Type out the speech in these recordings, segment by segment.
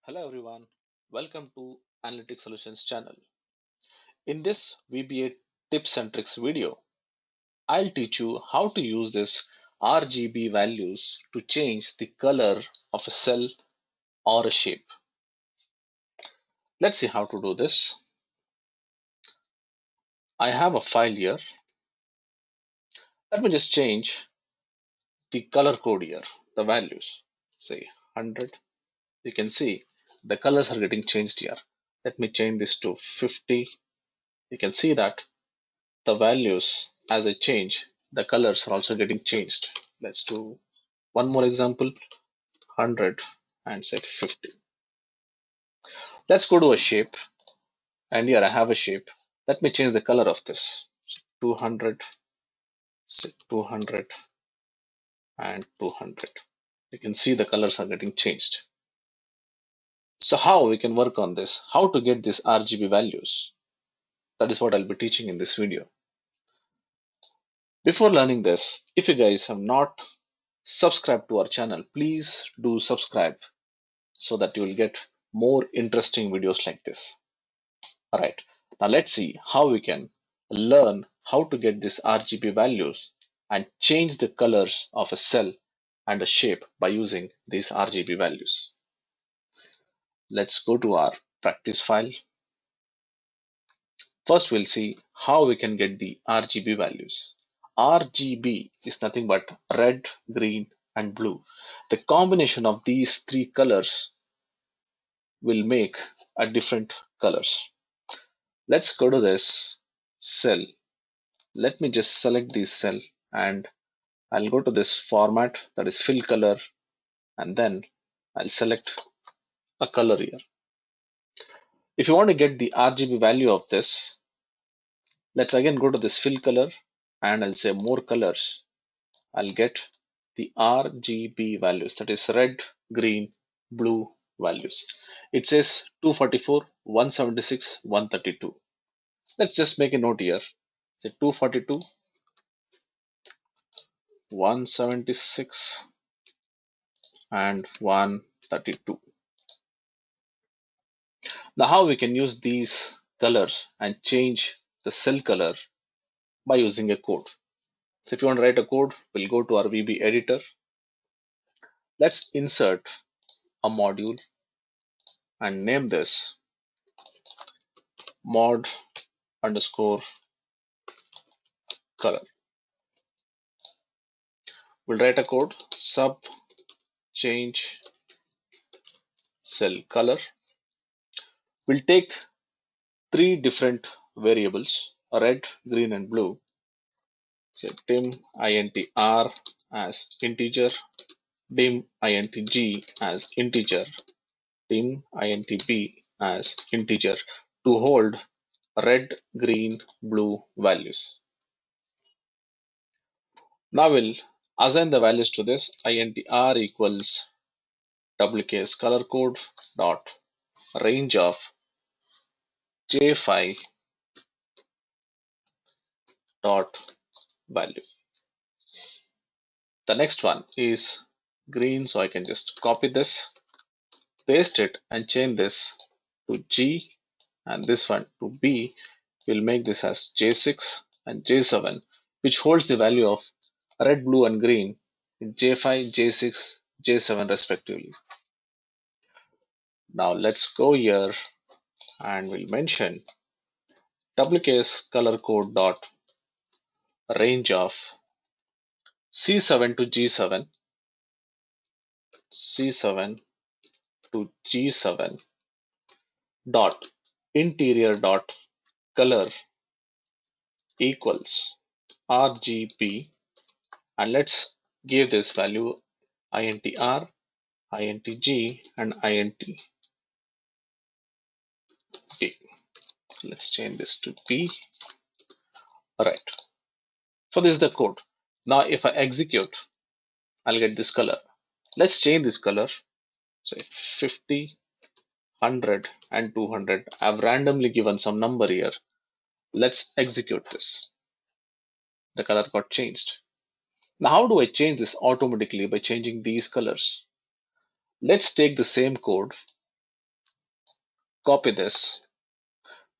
Hello everyone, welcome to Analytic Solutions channel. In this VBA tips and tricks video, I'll teach you how to use this RGB values to change the color of a cell or a shape. Let's see how to do this. I have a file here. Let me just change the color code here, the values. Say 100. You can see the colors are getting changed here. Let me change this to 50. You can see that the values as I change, the colors are also getting changed. Let's do one more example, 100 and say 50. Let's go to a shape, and here I have a shape. Let me change the color of this. 200, say 200 and 200. You can see the colors are getting changed. So how we can work on this? How to get these RGB values? That is what I'll be teaching in this video. Before learning this, if you guys have not subscribed to our channel, please do subscribe so that you will get more interesting videos like this. Alright, now let's see how we can learn how to get these RGB values and change the colors of a cell and a shape by using these RGB values. Let's go to our practice file. First, we'll see how we can get the RGB values. RGB is nothing but red, green, and blue. The combination of these three colors will make a different colors. Let's go to this cell. Let me just select this cell and I'll go to this format, that is fill color, and then I'll select a color here. If you want to get the RGB value of this, let's again go to this fill color and I'll say more colors. I'll get the RGB values, that is red, green, blue values. It says 244, 176, 132. Let's just make a note here. Say 242, 176 and 132. Now how we can use these colors and change the cell color by using a code. So if you want to write a code, we'll go to our VB editor. Let's insert a module and name this mod underscore color. We'll write a code sub change cell color. We'll take three different variables, red, green, and blue. Say dim intr as integer, dim intg as integer, dim intb as integer to hold red, green, blue values. Now we'll assign the values to this. intr equals wks color code dot range of j5 dot value. The next one is green, so I can just copy this, paste it, and change this to G, and this one to B. We'll make this as J6 and J7, which holds the value of red, blue, and green in J5, J6, J7 respectively. Now let's go here and we'll mention wks color code dot range of C7 to G7, C7 to G7 dot interior dot color equals RGB, and let's give this value intr, intg, and intb. Let's change this to p. Alright, so this is the code. Now if I execute, I'll get this color. Let's change this color, say 50, 100, and 200. I've randomly given some number here. Let's execute this. The color got changed. Now how do I change this automatically by changing these colors? Let's take the same code copy this.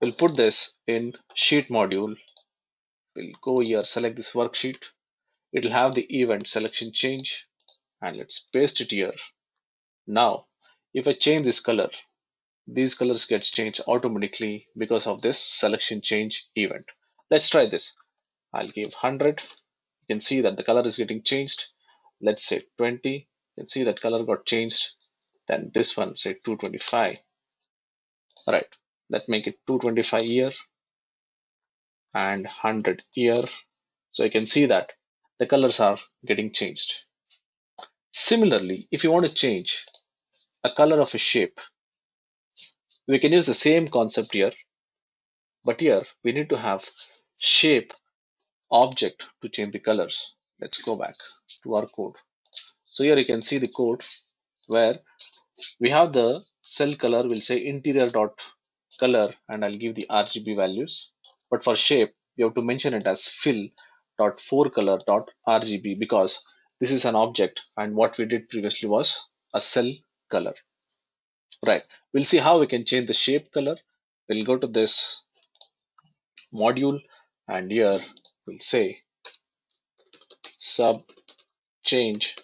We'll put this in sheet module. We'll go here, select this worksheet. It'll have the event selection change, and let's paste it here. Now, if I change this color, these colors get changed automatically because of this selection change event. Let's try this. I'll give 100. You can see that the color is getting changed. Let's say 20. You can see that color got changed. Then this one, say 225. All right, let's make it 225 here and 100 here. So you can see that the colors are getting changed. Similarly, if you want to change a color of a shape, we can use the same concept here, but here we need to have shape object to change the colors. Let's go back to our code. So here you can see the code where we have the cell color will say interior dot color, and I'll give the RGB values. But for shape, we have to mention it as fill dot forecolor dot RGB because this is an object, and what we did previously was a cell color. Right. We'll see how we can change the shape color. We'll go to this module, and here we'll say sub change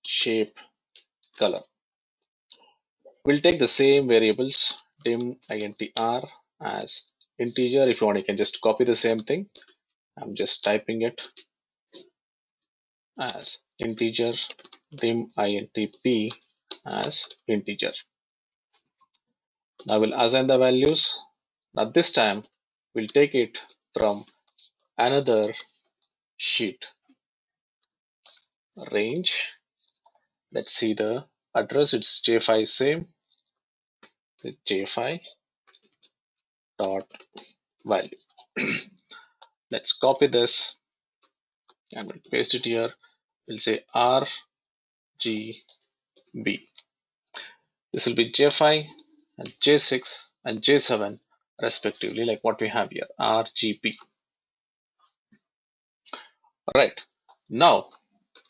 shape color. We'll take the same variables dim intr as integer. If you want, you can just copy the same thing. I'm just typing it as integer, dim intp as integer. Now we'll assign the values. Now this time we'll take it from another sheet range. Let's see the address. It's j5 same. So j5 dot value. Let's copy this and we'll paste it here. We'll say RGB. This will be J5 and J6 and J7 respectively, like what we have here, RGB. Right. Now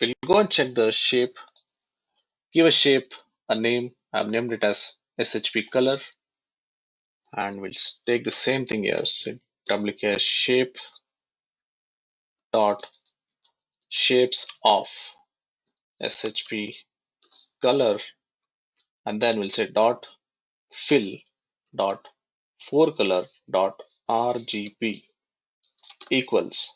we'll go and check the shape. Give a shape a name. I've named it as SHP color, and we'll take the same thing here. So WK shape dot shapes of SHP color, and then we'll say dot fill dot forecolor dot RGB equals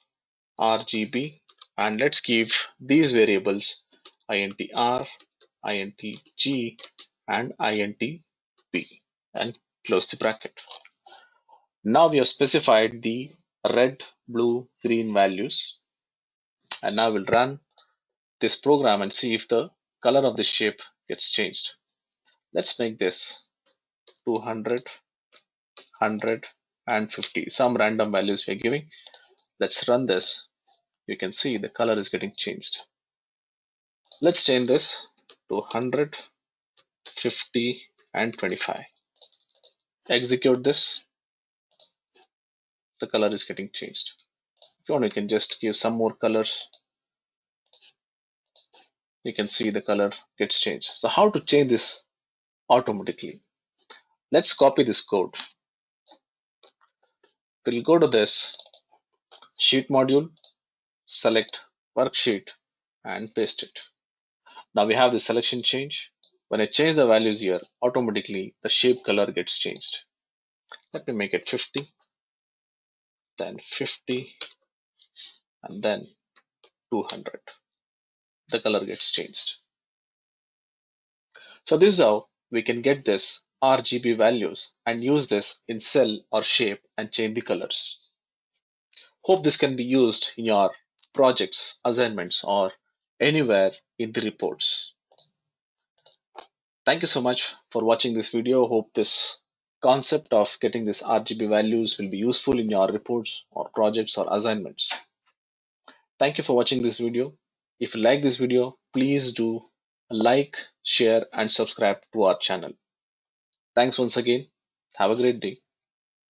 RGB, and let's give these variables intr, intg, and intp, and close the bracket. Now we have specified the red, blue, green values, and now we'll run this program and see if the color of the shape gets changed. Let's make this 200, 100, and 50, some random values we're giving. Let's run this. You can see the color is getting changed. Let's change this to 100, 50, and 25. Execute this. The color is getting changed. If you want, you can just give some more colors. You can see the color gets changed. So how to change this automatically? Let's copy this code. We'll go to this sheet module, select worksheet, and paste it. Now we have the selection change. When I change the values here, automatically the shape color gets changed. Let me make it 50, then 50, and then 200. The color gets changed. So this is how we can get this RGB values and use this in cell or shape and change the colors. Hope this can be used in your projects, assignments, or anywhere in the reports. Thank you so much for watching this video. Hope this concept of getting this RGB values will be useful in your reports or projects or assignments. Thank you for watching this video. If you like this video, please do like, share, and subscribe to our channel. Thanks once again. Have a great day.